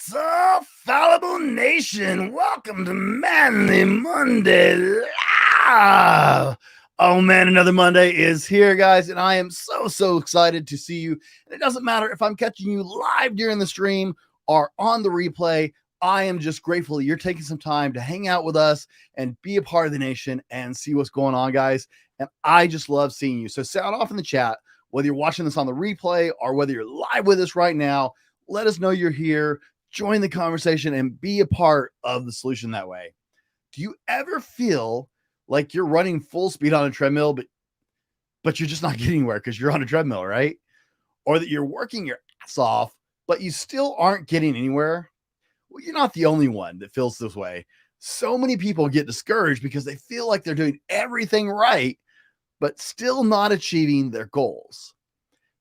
What's up, Fallible Nation? Welcome to Manly Monday Live. Oh man, another Monday is here, guys, and I am so excited to see you. And it doesn't matter if I'm catching you live during the stream or on the replay. I am just grateful that you're taking some time to hang out with us and be a part of the nation and see what's going on, guys. And I just love seeing you. So sound off in the chat, whether you're watching this on the replay or whether you're live with us right now. Let us know you're here. Join the conversation and be a part of the solution that way. Do you ever feel like you're running full speed on a treadmill, but you're just not getting anywhere because you're on a treadmill, right? Or that you're working your ass off, but you still aren't getting anywhere? Well, you're not the only one that feels this way. So many people get discouraged because they feel like they're doing everything right, but still not achieving their goals.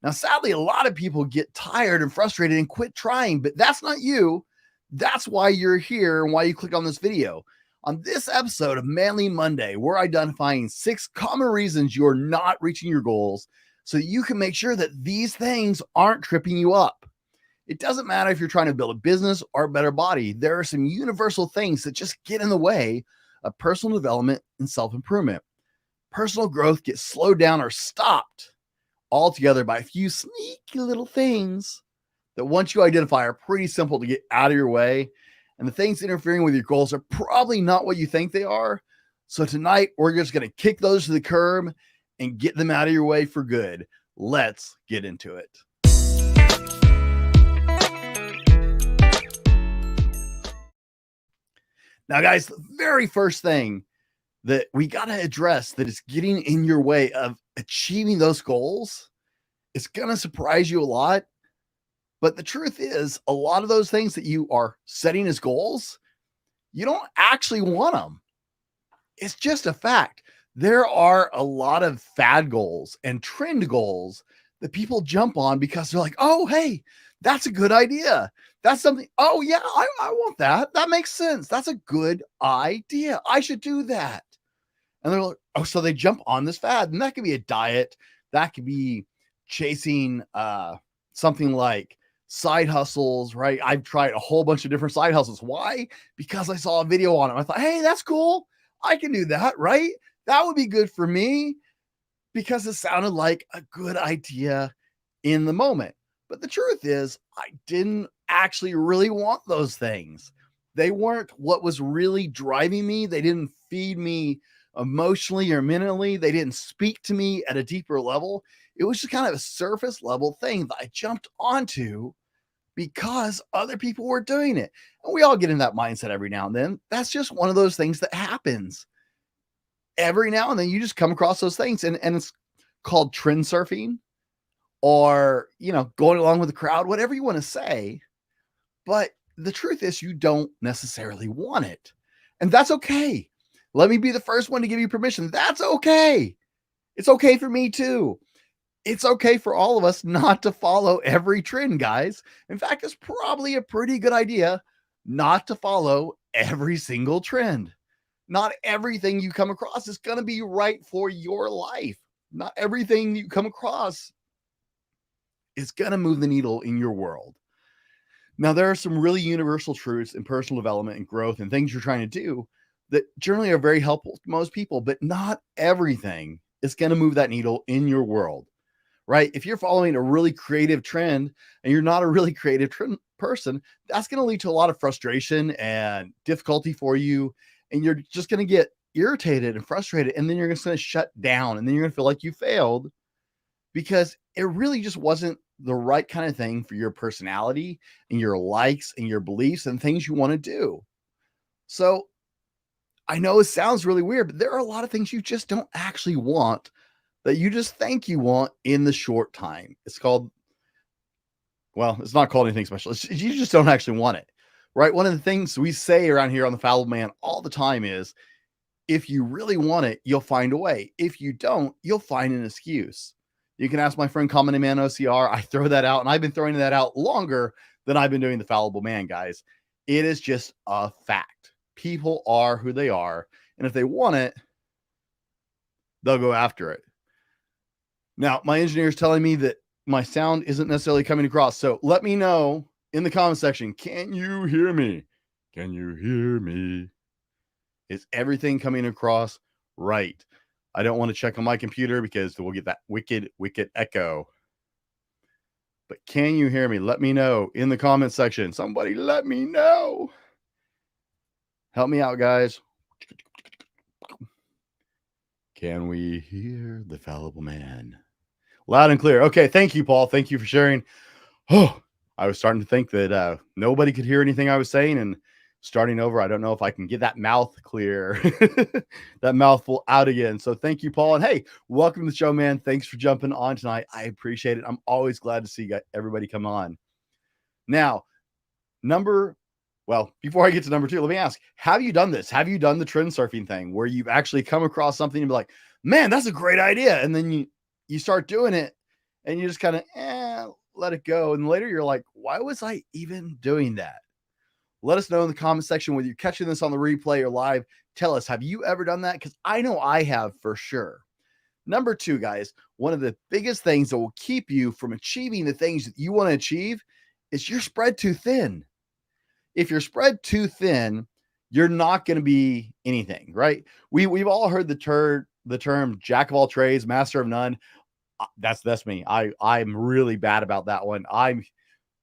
Now, sadly, a lot of people get tired and frustrated and quit trying, but that's not you. That's why you're here and why you click on this video. On this episode of Manly Monday, we're identifying 6 common reasons you're not reaching your goals so that you can make sure that these things aren't tripping you up. It doesn't matter if you're trying to build a business or a better body. There are some universal things that just get in the way of personal development and self-improvement. Personal growth gets slowed down or stopped altogether by a few sneaky little things that once you identify are pretty simple to get out of your way. And the things interfering with your goals are probably not what you think they are. So tonight we're just going to kick those to the curb and get them out of your way for good. Let's get into it. Now, guys, the very first thing that we got to address that is getting in your way of achieving those goals, it's going to surprise you a lot. But the truth is, a lot of those things that you are setting as goals, you don't actually want them. It's just a fact. There are a lot of fad goals and trend goals that people jump on because they're like, oh, hey, that's a good idea. That's something. Oh, yeah, I want that. That makes sense. That's a good idea. I should do that. And they're like, oh, so they jump on this fad. And that could be a diet. That could be chasing something like side hustles, right? I've tried a whole bunch of different side hustles. Why? Because I saw a video on it. I thought, hey, that's cool. I can do that, right? That would be good for me because it sounded like a good idea in the moment. But the truth is, I didn't actually really want those things. They weren't what was really driving me. They didn't feed me emotionally or mentally. They didn't speak to me at a deeper level. It was just kind of a surface level thing that I jumped onto because other people were doing it. And we all get in that mindset every now and then. That's just one of those things that happens. Every now and then you just come across those things, and it's called trend surfing or, going along with the crowd, whatever you want to say. But the truth is you don't necessarily want it. And that's okay. Let me be the first one to give you permission. That's okay. It's okay for me too. It's okay for all of us not to follow every trend, guys. In fact, it's probably a pretty good idea not to follow every single trend. Not everything you come across is going to be right for your life. Not everything you come across is going to move the needle in your world. Now, there are some really universal truths in personal development and growth and things you're trying to do that generally are very helpful to most people, but not everything is going to move that needle in your world, right? If you're following a really creative trend and you're not a really creative person, that's going to lead to a lot of frustration and difficulty for you. And you're just going to get irritated and frustrated. And then you're just going to shut down. And then you're going to feel like you failed because it really just wasn't the right kind of thing for your personality and your likes and your beliefs and things you want to do. So I know it sounds really weird, but there are a lot of things you just don't actually want that you just think you want in the short time. It's not called anything special. You just don't actually want it, right? One of the things we say around here on the Fallible Man all the time is, if you really want it, you'll find a way. If you don't, you'll find an excuse. You can ask my friend Common Man OCR. I throw that out, and I've been throwing that out longer than I've been doing the Fallible Man, guys. It is just a fact. People are who they are, and if they want it, they'll go after it. Now, my engineer is telling me that my sound isn't necessarily coming across, so let me know in the comment section, can you hear me? Can you hear me? Is everything coming across right? I don't want to check on my computer because we'll get that wicked echo. But can you hear me? Let me know in the comment section. Somebody let me know. Help me out, guys. Can we hear the fallible man? Loud and clear. Okay, thank you, Paul. Thank you for sharing. Oh, I was starting to think that nobody could hear anything I was saying, and starting over, I don't know if I can get that mouth clear, that mouthful out again. So thank you, Paul. And hey, welcome to the show, man. Thanks for jumping on tonight. I appreciate it. I'm always glad to see everybody come on. Now, before I get to number 2, let me ask, have you done this? Have you done the trend surfing thing where you've actually come across something and be like, man, that's a great idea. And then you start doing it and you just kind of let it go. And later you're like, why was I even doing that? Let us know in the comment section whether you're catching this on the replay or live. Tell us, have you ever done that? Because I know I have for sure. Number 2, guys, one of the biggest things that will keep you from achieving the things that you want to achieve is you're spread too thin. If you're spread too thin, you're not going to be anything, right? We've all heard the term jack of all trades, master of none. That's me. I'm really bad about that one. I'm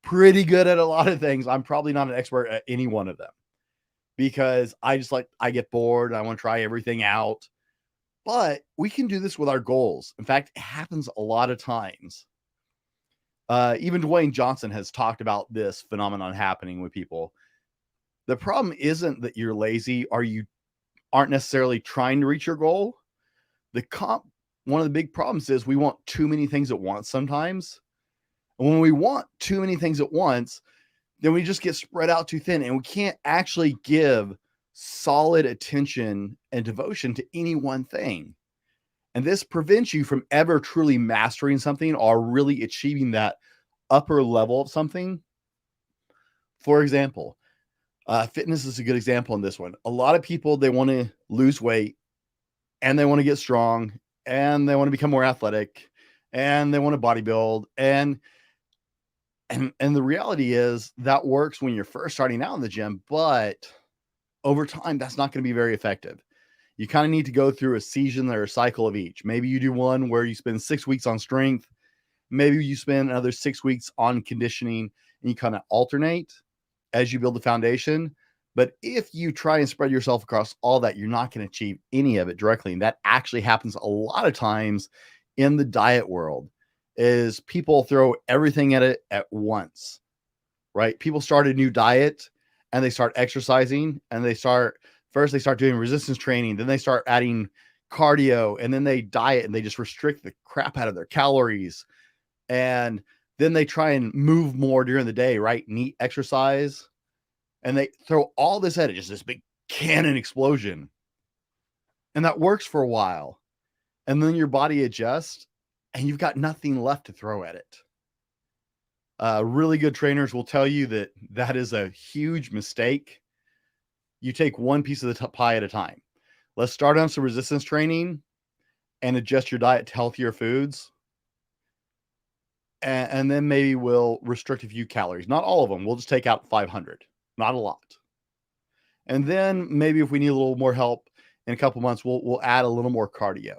pretty good at a lot of things. I'm probably not an expert at any one of them because I get bored. I want to try everything out. But we can do this with our goals. In fact, it happens a lot of times. Even Dwayne Johnson has talked about this phenomenon happening with people. The problem isn't that you're lazy or you aren't necessarily trying to reach your goal. One of the big problems is we want too many things at once sometimes. And when we want too many things at once, then we just get spread out too thin and we can't actually give solid attention and devotion to any one thing. And this prevents you from ever truly mastering something or really achieving that upper level of something. For example, fitness is a good example in this one. A lot of people, they want to lose weight and they want to get strong and they want to become more athletic and they want to bodybuild. And the reality is that works when you're first starting out in the gym, but over time, that's not going to be very effective. You kind of need to go through a season or a cycle of each. Maybe you do one where you spend 6 weeks on strength. Maybe you spend another 6 weeks on conditioning and you kind of alternate as you build the foundation. But if you try and spread yourself across all that, you're not going to achieve any of it directly. And that actually happens a lot of times in the diet world is people throw everything at it at once, right? People start a new diet and they start exercising and they start doing resistance training. Then they start adding cardio and then they diet and they just restrict the crap out of their calories. And then they try and move more during the day, right? Neat exercise. And they throw all this at it, just this big cannon explosion. And that works for a while. And then your body adjusts and you've got nothing left to throw at it. Really good trainers will tell you that is a huge mistake. You take one piece of the pie at a time. Let's start on some resistance training and adjust your diet to healthier foods. And then maybe we'll restrict a few calories. Not all of them. We'll just take out 500. Not a lot. And then maybe if we need a little more help in a couple months, we'll add a little more cardio,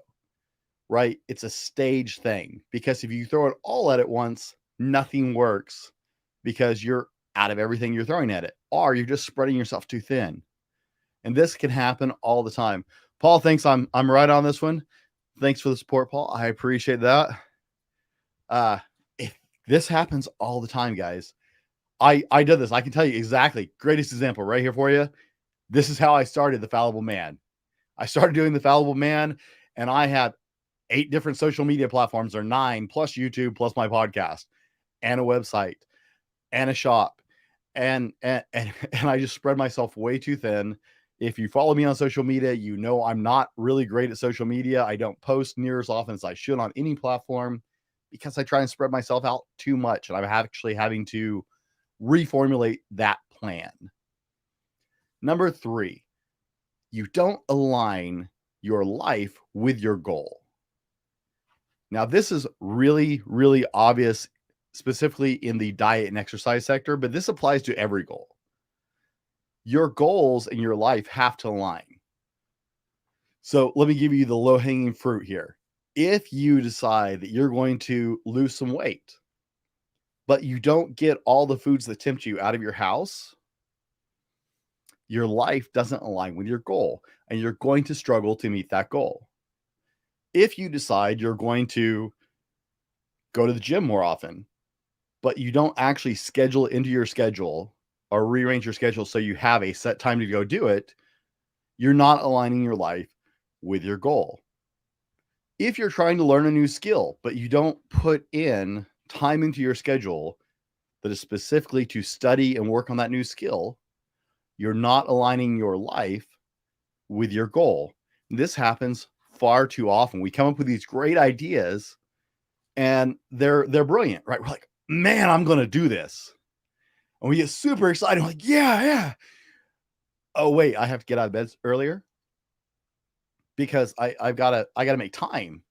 right? It's a stage thing because if you throw it all at it once, nothing works because you're out of everything you're throwing at it, or you're just spreading yourself too thin. And this can happen all the time. Paul thinks I'm right on this one. Thanks for the support, Paul. I appreciate that. If this happens all the time, guys. I did this. I can tell you exactly. Greatest example right here for you. This is how I started the Fallible Man. I started doing the Fallible Man, and I had 8 different social media platforms, or 9 plus YouTube plus my podcast, and a website, and a shop, and I just spread myself way too thin. If you follow me on social media, you know I'm not really great at social media. I don't post near as often as I should on any platform because I try and spread myself out too much, and I'm actually having to reformulate that plan. Number 3, you don't align your life with your goal. Now, this is really, really obvious, specifically in the diet and exercise sector, but this applies to every goal. Your goals in your life have to align. So let me give you the low-hanging fruit here. If you decide that you're going to lose some weight, but you don't get all the foods that tempt you out of your house, your life doesn't align with your goal, and you're going to struggle to meet that goal. If you decide you're going to go to the gym more often, but you don't actually schedule it into your schedule or rearrange your schedule so you have a set time to go do it, you're not aligning your life with your goal. If you're trying to learn a new skill, but you don't put in time into your schedule that is specifically to study and work on that new skill, you're not aligning your life with your goal. This happens far too often. We come up with these great ideas and they're brilliant, right? We're like, man, I'm going to do this. And we get super excited. We're like, yeah. Oh, wait, I have to get out of bed earlier because I gotta make time.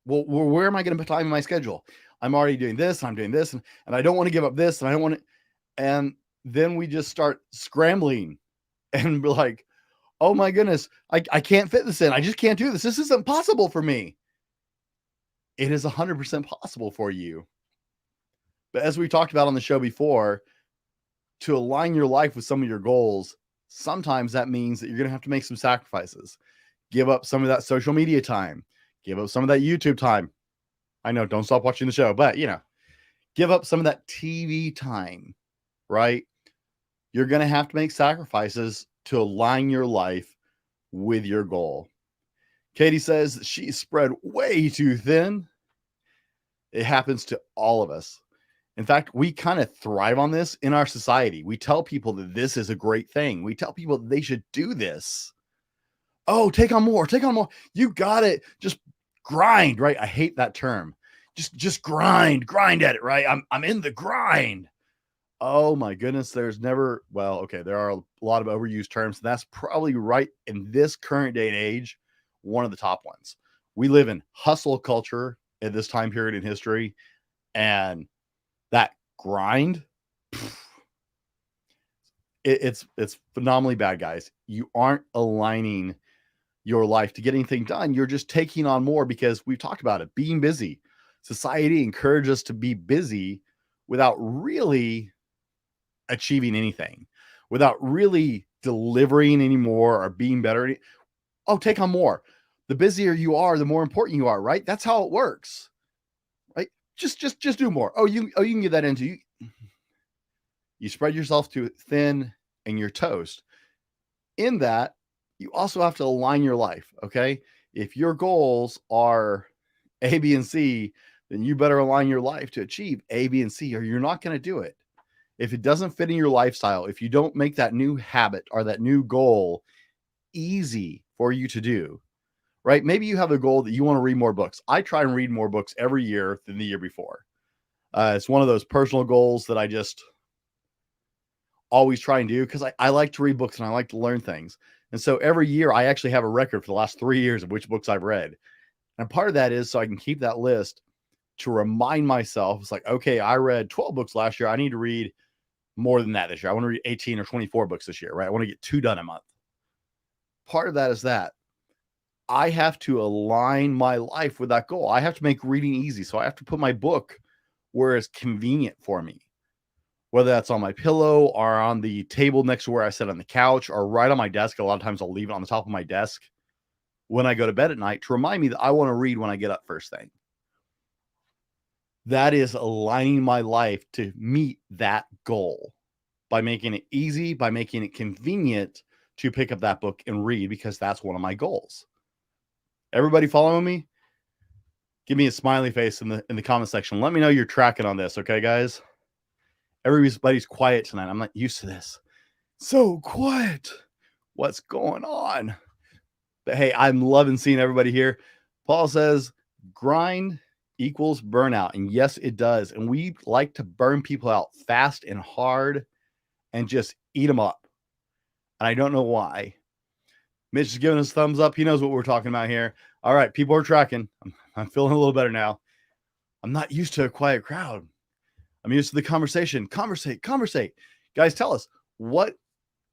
Well, where am I going to put time in my schedule? I'm already doing this, and I'm doing this, and I don't want to give up this, and I don't want to. And then we just start scrambling and we're like, oh my goodness, I can't fit this in. I just can't do this. This isn't possible for me. It is 100% possible for you. But as we talked about on the show before, to align your life with some of your goals, sometimes that means that you're going to have to make some sacrifices. Give up some of that social media time. Give up some of that YouTube time. I know, don't stop watching the show, but give up some of that TV time, right? You're going to have to make sacrifices to align your life with your goal. Katie says she's spread way too thin. It happens to all of us. In fact, we kind of thrive on this in our society. We tell people that this is a great thing. We tell people that they should do this. Oh, take on more. You got it. Just grind, right? I hate that term. Just grind at it, right? I'm in the grind. Oh my goodness, there are a lot of overused terms. And that's probably right in this current day and age, one of the top ones. We live in hustle culture at this time period in history, and that grind, it's phenomenally bad, guys. You aren't aligning your life to get anything done. You're just taking on more because we've talked about it, being busy. Society encourages us to be busy without really achieving anything, without really delivering anymore or being better. Oh, take on more. The busier you are, the more important you are, right? That's how it works, right? Just do more. Oh, you can get that into you spread yourself too thin and you're toast. In that, you also have to align your life, okay? If your goals are A, B, and C, then you better align your life to achieve A, B, and C, or you're not going to do it. If it doesn't fit in your lifestyle, if you don't make that new habit or that new goal easy for you to do, right? Maybe you have a goal that you want to read more books. I try and read more books every year than the year before. It's one of those personal goals that I just always try and do because I like to read books and I like to learn things. And so every year I actually have a record for the last 3 years of which books I've read. And part of that is so I can keep that list to remind myself. It's like, okay, I read 12 books last year. I need to read more than that this year. I want to read 18 or 24 books this year, right? I want to get 2 done a month. Part of that is that I have to align my life with that goal. I have to make reading easy. So I have to put my book where it's convenient for me, whether that's on my pillow or on the table next to where I sit on the couch or right on my desk. A lot of times I'll leave it on the top of my desk when I go to bed at night to remind me that I want to read when I get up first thing. That is aligning my life to meet that goal by making it easy, by making it convenient to pick up that book and read, because that's one of my goals. Everybody following me? Give me a smiley face in the comment section. Let me know you're tracking on this, okay, guys? Everybody's quiet tonight. I'm not used to this. So quiet. What's going on? But hey, I'm loving seeing everybody here. Paul says, grind equals burnout. And yes, it does. And we like to burn people out fast and hard and just eat them up. And I don't know why. Mitch is giving us thumbs up. He knows what we're talking about here. All right, people are tracking. I'm feeling a little better now. I'm not used to a quiet crowd. I'm used to the conversation. Conversate. Guys, tell us, what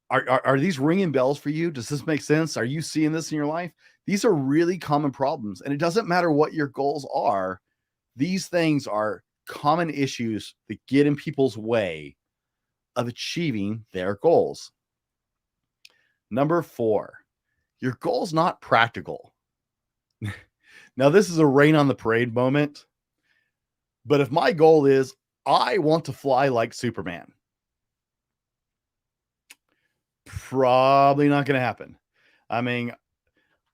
are these ringing bells for you? Does this make sense? Are you seeing this in your life? These are really common problems, and it doesn't matter what your goals are. These things are common issues that get in people's way of achieving their goals. Number 4, your goal's not practical. Now, this is a rain on the parade moment, but if my goal is I want to fly like Superman, probably not going to happen. I mean,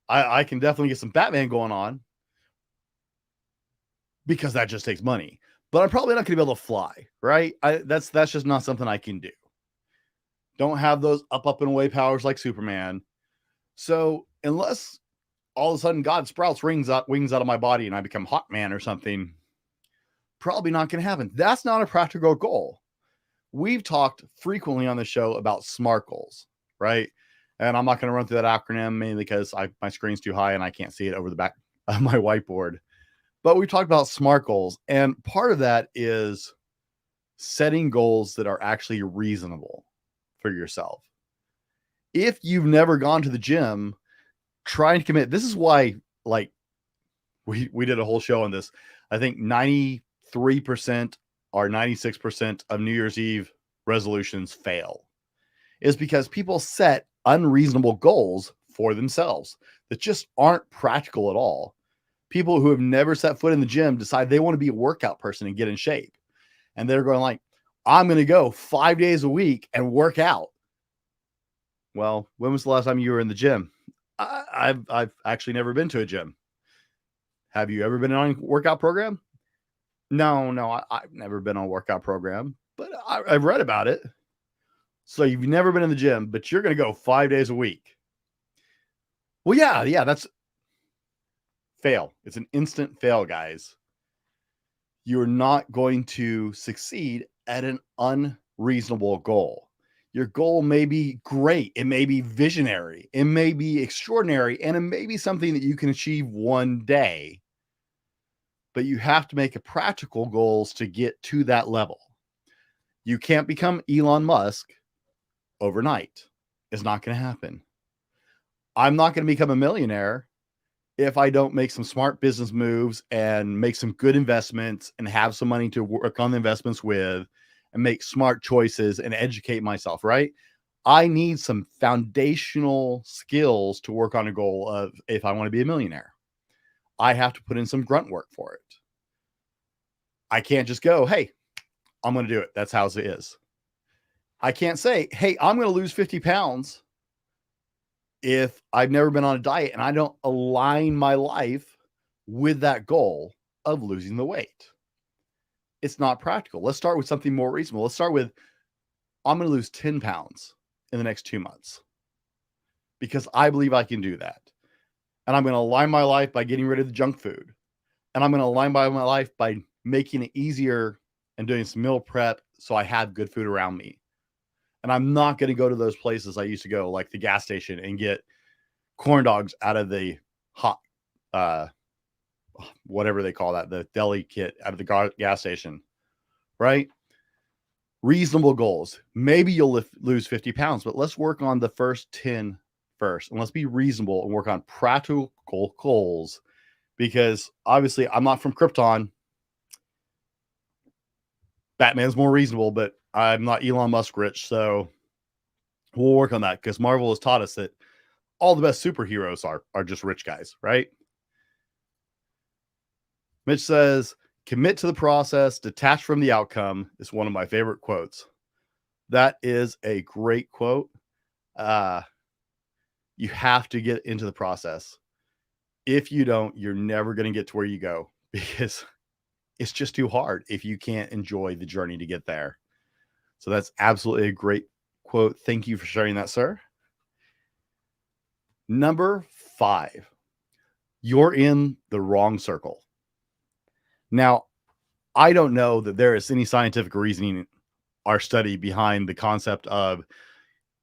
I can definitely get some Batman going on because that just takes money, but I'm probably not going to be able to fly, right? That's just not something I can do. Don't have those up and away powers like Superman. So unless all of a sudden God sprouts wings out of my body and I become Hawkman or something, probably not going to happen. That's not a practical goal. We've talked frequently on the show about SMART goals, right? And I'm not going to run through that acronym mainly because my screen's too high and I can't see it over the back of my whiteboard. But we talked about SMART goals, and part of that is setting goals that are actually reasonable for yourself. If you've never gone to the gym, try and commit. This is why, like, we did a whole show on this. I think 93% or 96% of New Year's Eve resolutions fail. Is because people set unreasonable goals for themselves that just aren't practical at all. People who have never set foot in the gym decide they want to be a workout person and get in shape. And they're going like, I'm going to go 5 days a week and work out. Well, when was the last time you were in the gym? I've actually never been to a gym. Have you ever been on a workout program? No, I've never been on a workout program, but I've read about it. So you've never been in the gym, but you're going to go 5 days a week. Well, yeah, that's fail. It's an instant fail, guys. You're not going to succeed at an unreasonable goal. Your goal may be great. It may be visionary. It may be extraordinary. And it may be something that you can achieve one day. But you have to make practical goals to get to that level. You can't become Elon Musk overnight. It's not going to happen. I'm not going to become a millionaire if I don't make some smart business moves and make some good investments and have some money to work on the investments with and make smart choices and educate myself, right? I need some foundational skills to work on a goal of if I want to be a millionaire. I have to put in some grunt work for it. I can't just go, hey, I'm going to do it. That's how it is. I can't say, hey, I'm going to lose 50 pounds if I've never been on a diet and I don't align my life with that goal of losing the weight. It's not practical. Let's start with something more reasonable. Let's start with, I'm going to lose 10 pounds in the next 2 months because I believe I can do that. And I'm going to align my life by getting rid of the junk food. And I'm going to align my life by making it easier and doing some meal prep so I have good food around me. And I'm not going to go to those places I used to go, like the gas station, and get corn dogs out of the hot, whatever they call that, the deli kit out of the gas station, right? Reasonable goals. Maybe you'll lose 50 pounds, but let's work on the first 10 first. And let's be reasonable and work on practical goals, because obviously I'm not from Krypton. Batman's more reasonable, but I'm not Elon Musk rich, so we'll work on that, because Marvel has taught us that all the best superheroes are just rich guys, right? Mitch says, commit to the process, detach from the outcome is one of my favorite quotes. That is a great quote. You have to get into the process. If you don't, you're never going to get to where you go, because it's just too hard if you can't enjoy the journey to get there. So that's absolutely a great quote. Thank you for sharing that, sir. Number 5, you're in the wrong circle. Now, I don't know that there is any scientific reasoning or study behind the concept of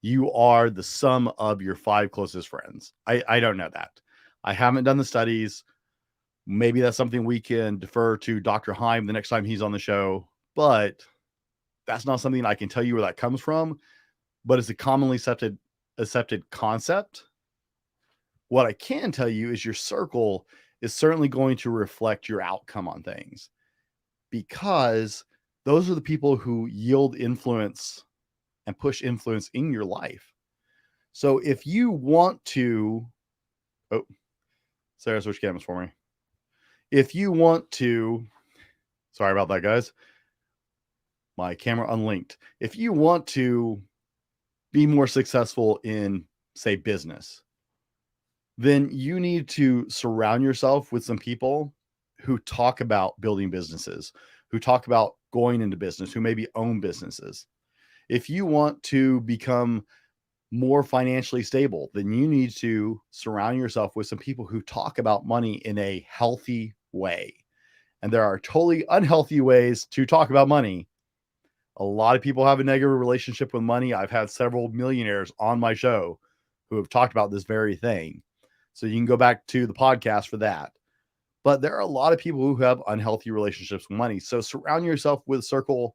you are the sum of your 5 closest friends. I don't know that. I haven't done the studies. Maybe that's something we can defer to Dr. Heim the next time he's on the show. but that's not something I can tell you where that comes from, but it's a commonly accepted concept. What I can tell you is your circle is certainly going to reflect your outcome on things, because those are the people who yield influence and push influence in your life. So if you want to, oh, Sarah, switch cameras for me. If you want to, sorry about that, guys. My camera unlinked. If you want to be more successful in, say, business, then you need to surround yourself with some people who talk about building businesses, who talk about going into business, who maybe own businesses. If you want to become more financially stable, then you need to surround yourself with some people who talk about money in a healthy way. And there are totally unhealthy ways to talk about money. A lot of people have a negative relationship with money. I've had several millionaires on my show who have talked about this very thing. So you can go back to the podcast for that. But there are a lot of people who have unhealthy relationships with money. So surround yourself with a circle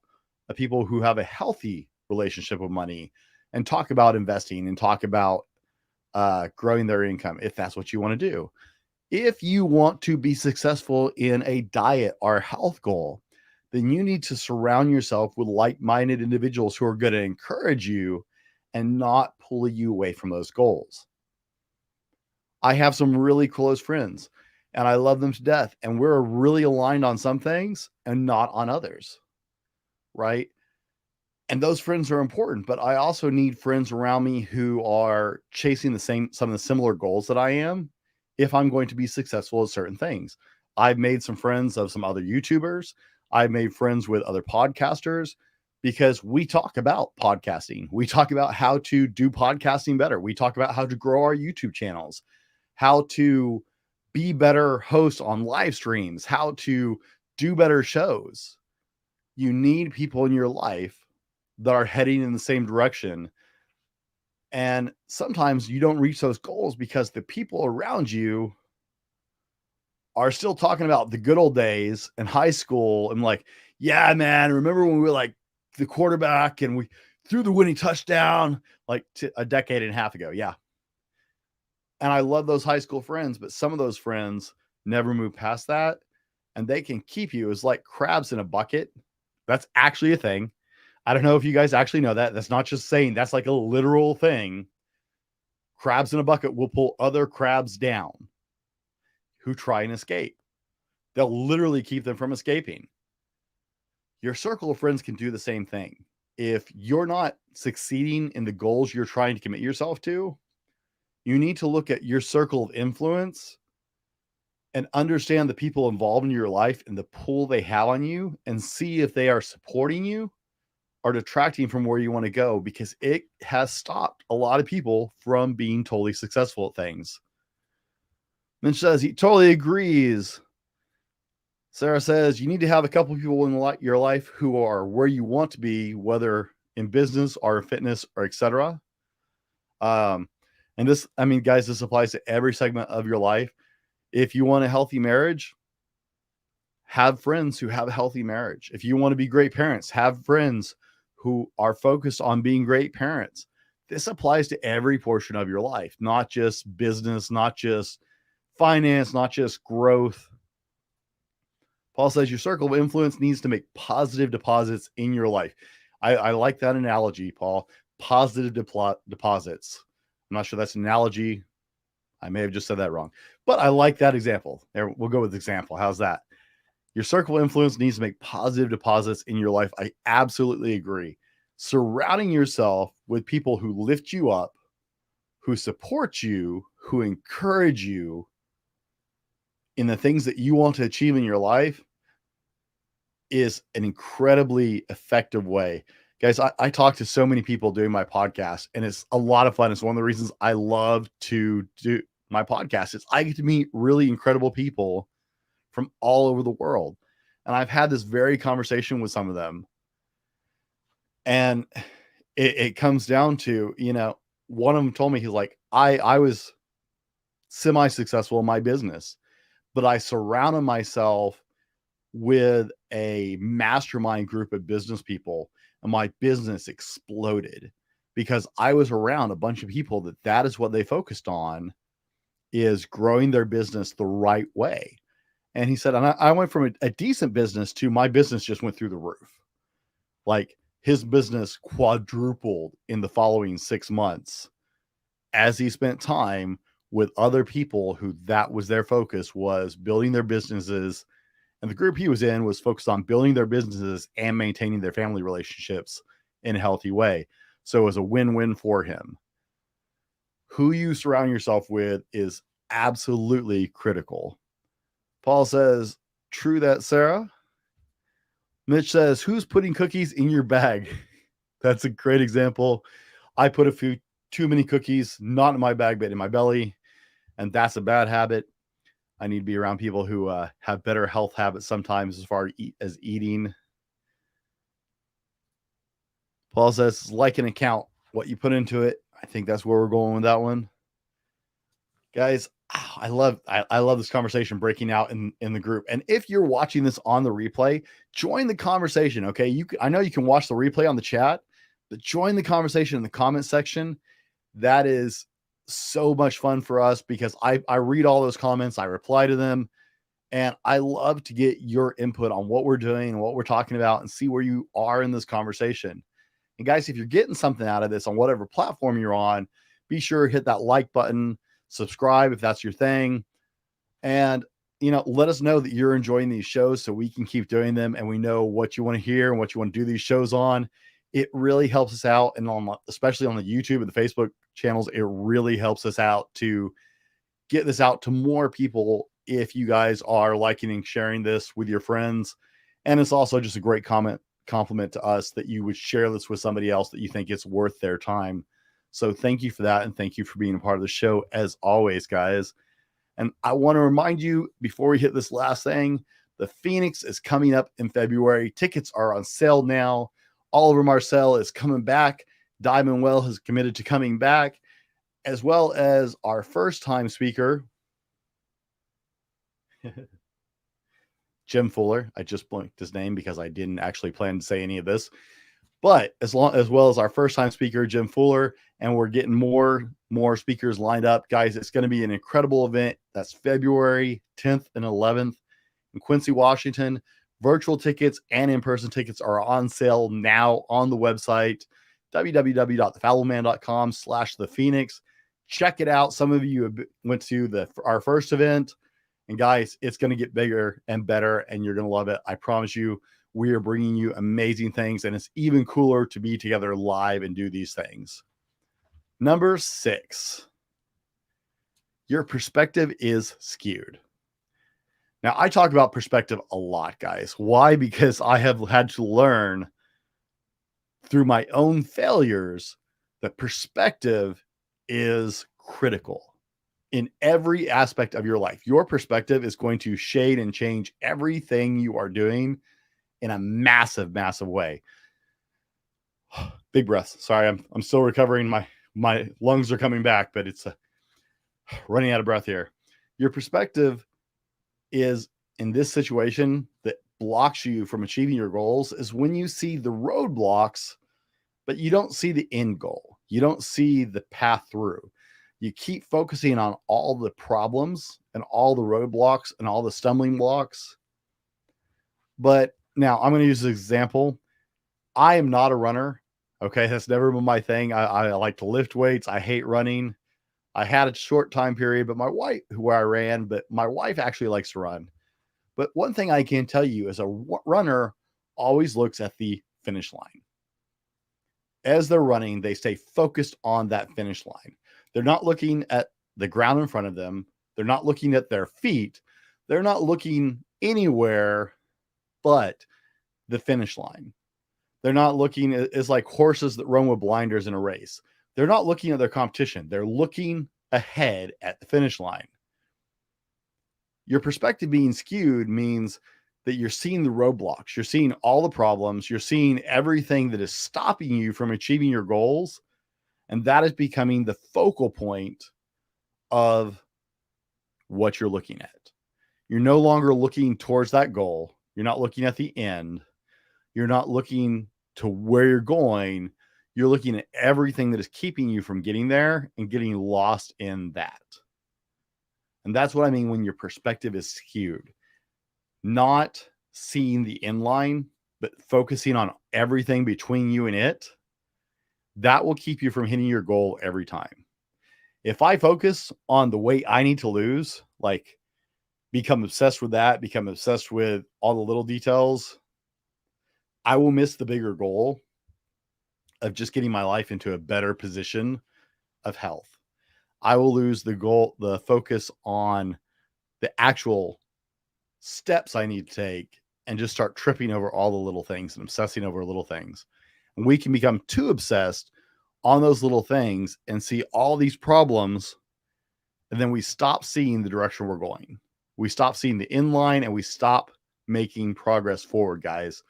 of people who have a healthy relationship with money and talk about investing and talk about growing their income, if that's what you want to do. If you want to be successful in a diet or health goal, then you need to surround yourself with like-minded individuals who are going to encourage you and not pull you away from those goals. I have some really close friends and I love them to death, and we're really aligned on some things and not on others, right? And those friends are important, but I also need friends around me who are chasing some of the similar goals that I am, if I'm going to be successful at certain things. I've made some friends of some other YouTubers. I've made friends with other podcasters because we talk about podcasting. We talk about how to do podcasting better. We talk about how to grow our YouTube channels, how to be better hosts on live streams, how to do better shows. You need people in your life that are heading in the same direction. And sometimes you don't reach those goals because the people around you are still talking about the good old days in high school and like, yeah, man, remember when we were like the quarterback and we threw the winning touchdown like a decade and a half ago. Yeah. And I love those high school friends, but some of those friends never move past that, and they can keep you as like crabs in a bucket. That's actually a thing. I don't know if you guys actually know that. That's not just saying, that's like a literal thing. Crabs in a bucket will pull other crabs down who try and escape. They'll literally keep them from escaping. Your circle of friends can do the same thing. If you're not succeeding in the goals you're trying to commit yourself to, you need to look at your circle of influence and understand the people involved in your life and the pull they have on you, and see if they are supporting you or detracting from where you want to go, because it has stopped a lot of people from being totally successful at things. Mitch says he totally agrees. Sarah says you need to have a couple people in your life who are where you want to be, whether in business or fitness or etc. And this, I mean, guys, this applies to every segment of your life. If you want a healthy marriage, have friends who have a healthy marriage. If you want to be great parents, have friends who are focused on being great parents. This applies to every portion of your life, not just business, not just finance, not just growth. Paul says your circle of influence needs to make positive deposits in your life. I like that analogy, Paul. Positive deposits. I'm not sure that's an analogy. I may have just said that wrong, but I like that example. There, we'll go with example. How's that? Your circle of influence needs to make positive deposits in your life. I absolutely agree. Surrounding yourself with people who lift you up, who support you, who encourage you in the things that you want to achieve in your life is an incredibly effective way. Guys, I talk to so many people doing my podcast, and it's a lot of fun. It's one of the reasons I love to do my podcast. Is I get to meet really incredible people from all over the world. And I've had this very conversation with some of them. And it comes down to, you know, one of them told me, he's like, I was semi-successful in my business, but I surrounded myself with a mastermind group of business people, and my business exploded because I was around a bunch of people that is what they focused on, is growing their business the right way. And he said, and I went from a decent business to my business just went through the roof. Like his business quadrupled in the following 6 months as he spent time with other people who that was their focus, was building their businesses. And the group he was in was focused on building their businesses and maintaining their family relationships in a healthy way. So it was a win-win for him. Who you surround yourself with is absolutely critical. Paul says, true that, Sarah. Mitch says, who's putting cookies in your bag? That's a great example. I put a few too many cookies, not in my bag, but in my belly. And that's a bad habit. I need to be around people who have better health habits sometimes as far as eating. Paul says, like an account, what you put into it. I think that's where we're going with that one. Guys, I love this conversation breaking out in the group. And if you're watching this on the replay, join the conversation. Okay. I know you can watch the replay on the chat, but join the conversation in the comment section. That is so much fun for us because I read all those comments. I reply to them, and I love to get your input on what we're doing and what we're talking about and see where you are in this conversation. And guys, if you're getting something out of this on whatever platform you're on, be sure to hit that like button, subscribe if that's your thing. And, let us know that you're enjoying these shows so we can keep doing them. And we know what you want to hear and what you want to do these shows on. It really helps us out. And especially on the YouTube and the Facebook channels, it really helps us out to get this out to more people if you guys are liking and sharing this with your friends. And it's also just a great compliment to us that you would share this with somebody else that you think it's worth their time. So thank you for that. And thank you for being a part of the show as always, guys. And I want to remind you before we hit this last thing, the Phoenix is coming up in February. Tickets are on sale now. Oliver Marcel is coming back. Diamond Well has committed to coming back, as well as our first time speaker, Jim Fuller. I just blanked his name because I didn't actually plan to say any of this. But as well as our first time speaker, Jim Fuller, and we're getting more speakers lined up. Guys, it's going to be an incredible event. That's February 10th and 11th in Quincy, Washington. Virtual tickets and in-person tickets are on sale now on the website, www.thefallibleman.com/thephoenix. Check it out. Some of you went to our first event, and guys, it's going to get bigger and better, and you're going to love it. I promise you. We are bringing you amazing things, and it's even cooler to be together live and do these things. Number 6, your perspective is skewed. Now, I talk about perspective a lot, guys. Why? Because I have had to learn through my own failures that perspective is critical in every aspect of your life. Your perspective is going to shade and change everything you are doing in a massive, massive way. Big breaths. Sorry, I'm still recovering. My lungs are coming back, but it's running out of breath here. Your perspective is in this situation that blocks you from achieving your goals is when you see the roadblocks, but you don't see the end goal. You don't see the path through. You keep focusing on all the problems and all the roadblocks and all the stumbling blocks. But now I'm going to use an example. I am not a runner. Okay. That's never been my thing. I like to lift weights. I hate running. I had a short time period, but my wife actually likes to run. But one thing I can tell you is a runner always looks at the finish line. As they're running, they stay focused on that finish line. They're not looking at the ground in front of them. They're not looking at their feet. They're not looking anywhere but the finish line. They're not looking, it's like horses that run with blinders in a race. They're not looking at their competition. They're looking ahead at the finish line. Your perspective being skewed means that you're seeing the roadblocks. You're seeing all the problems. You're seeing everything that is stopping you from achieving your goals. And that is becoming the focal point of what you're looking at. You're no longer looking towards that goal. You're not looking at the end. You're not looking to where you're going. You're looking at everything that is keeping you from getting there and getting lost in that. And that's what I mean when your perspective is skewed. Not seeing the end line, but focusing on everything between you and it. That will keep you from hitting your goal every time. If I focus on the weight I need to lose, like become obsessed with that, become obsessed with all the little details, I will miss the bigger goal of just getting my life into a better position of health. I will lose the focus on the actual steps I need to take and just start tripping over all the little things and obsessing over little things. And we can become too obsessed on those little things and see all these problems. And then we stop seeing the direction we're going. We stop seeing the inline and we stop making progress forward, guys.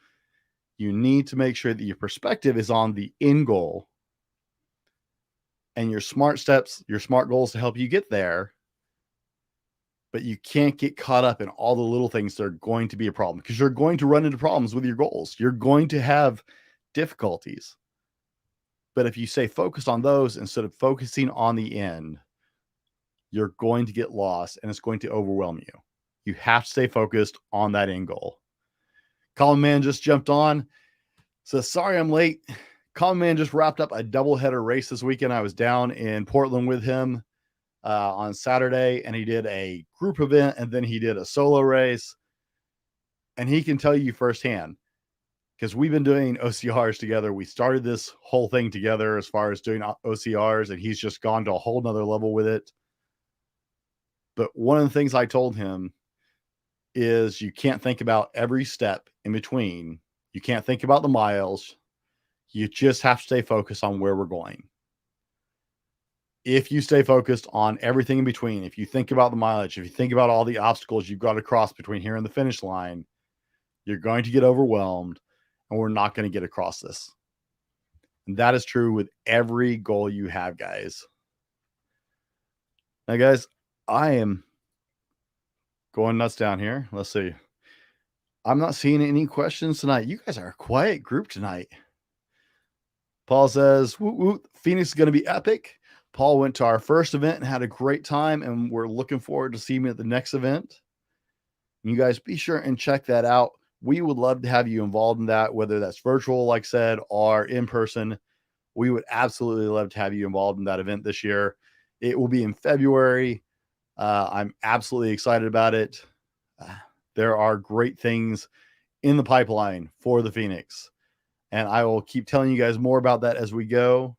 You need to make sure that your perspective is on the end goal and your smart steps, your smart goals to help you get there. But you can't get caught up in all the little things that are going to be a problem, because you're going to run into problems with your goals. You're going to have difficulties. But if you stay focused on those instead of focusing on the end, you're going to get lost and it's going to overwhelm you. You have to stay focused on that end goal. Common Man just jumped on. Says, sorry I'm late. Common Man just wrapped up a doubleheader race this weekend. I was down in Portland with him on Saturday, and he did a group event, and then he did a solo race. And he can tell you firsthand, because we've been doing OCRs together. We started this whole thing together as far as doing OCRs, and he's just gone to a whole nother level with it. But one of the things I told him is you can't think about every step in between. You can't think about the miles. You just have to stay focused on where we're going. If you stay focused on everything in between, if you think about the mileage, if you think about all the obstacles you've got to cross between here and the finish line, you're going to get overwhelmed and we're not going to get across this. And that is true with every goal you have, guys. Now, guys, I am going nuts down here. Let's see. I'm not seeing any questions tonight. You guys are a quiet group tonight. Paul says, woo, woo, Phoenix is going to be epic. Paul went to our first event and had a great time, and we're looking forward to seeing him at the next event. You guys be sure and check that out. We would love to have you involved in that, whether that's virtual, like I said, or in person. We would absolutely love to have you involved in that event this year. It will be in February. I'm absolutely excited about it. There are great things in the pipeline for the Phoenix, and I will keep telling you guys more about that as we go.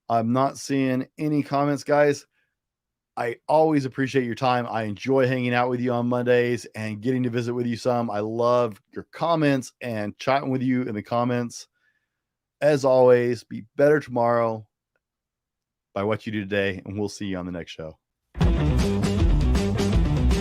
I'm not seeing any comments, guys. I always appreciate your time. I enjoy hanging out with you on Mondays and getting to visit with you some. I love your comments and chatting with you in the comments. As always, be better tomorrow by what you do today, and we'll see you on the next show.